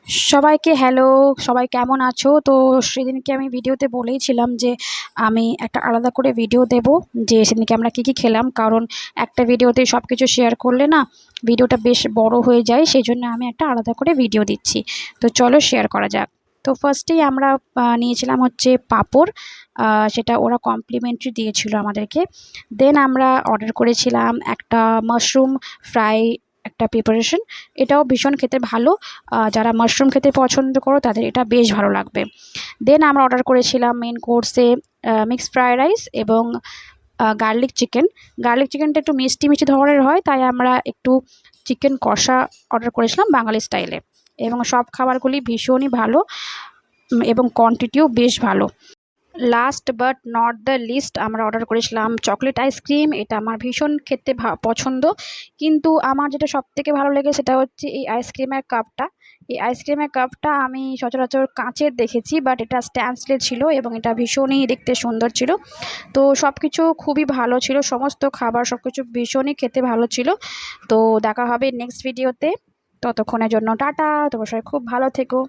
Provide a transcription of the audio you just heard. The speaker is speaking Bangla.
সবাইকে হ্যালো। সবাই কেমন আছো? তো সেদিনকে আমি ভিডিওতে বলেইছিলাম যে আমি একটা আলাদা করে ভিডিও দেব, যে সেদিনকে আমরা কি কি খেলাম। কারণ একটা ভিডিওতে সব কিছু শেয়ার করলে না ভিডিওটা বেশ বড় হয়ে যায়, সেই জন্য আমি একটা আলাদা করে ভিডিও দিচ্ছি। তো চলো শেয়ার করা যাক। তো ফার্স্টেই আমরা নিয়েছিলাম হচ্ছে পাঁপড়। সেটা ওরা কমপ্লিমেন্টারি দিয়েছিল আমাদেরকে। দেন আমরা অর্ডার করেছিলাম একটা মাশরুম ফ্রাই, একটা প্রিপারেশন। এটাও ভীষণ খেতে ভালো। যারা মাশরুম খেতে পছন্দ করো তাদের এটা বেশ ভালো লাগবে। দেন আমরা অর্ডার করেছিলাম মেন কোর্সে মিক্সড ফ্রাইড রাইস এবং গার্লিক চিকেন। গার্লিক চিকেনটা একটু মিষ্টি মিষ্টি ধরনের হয়, তাই আমরা একটু চিকেন কষা অর্ডার করেছিলাম বাঙালি স্টাইলে। এবং সব খাবারগুলি ভীষণই ভালো, এবং কোয়ান্টিটিও বেশ ভালো। Last but not the least আমরা অর্ডার করেছিলাম চকলেট আইসক্রিম। এটা আমার ভীষণ খেতে পছন্দ, কিন্তু আমার যেটা সবথেকে ভালো লেগে সেটা হচ্ছে এই আইসক্রিমের কাপটা। এই আইসক্রিমের কাপটা আমি সচরাচর কাঁচের দেখেছি, বাট এটা স্ট্যান্ড স্টিলের ছিল এবং এটা ভীষণই দেখতে সুন্দর ছিল। তো সব কিছু খুবই ভালো ছিল, সমস্ত খাবার সব কিছু ভীষণই খেতে ভালো ছিল। তো দেখা হবে নেক্সট ভিডিওতে। ততক্ষণের জন্য টাটা, তোমার সবাই খুব ভালো থেকো।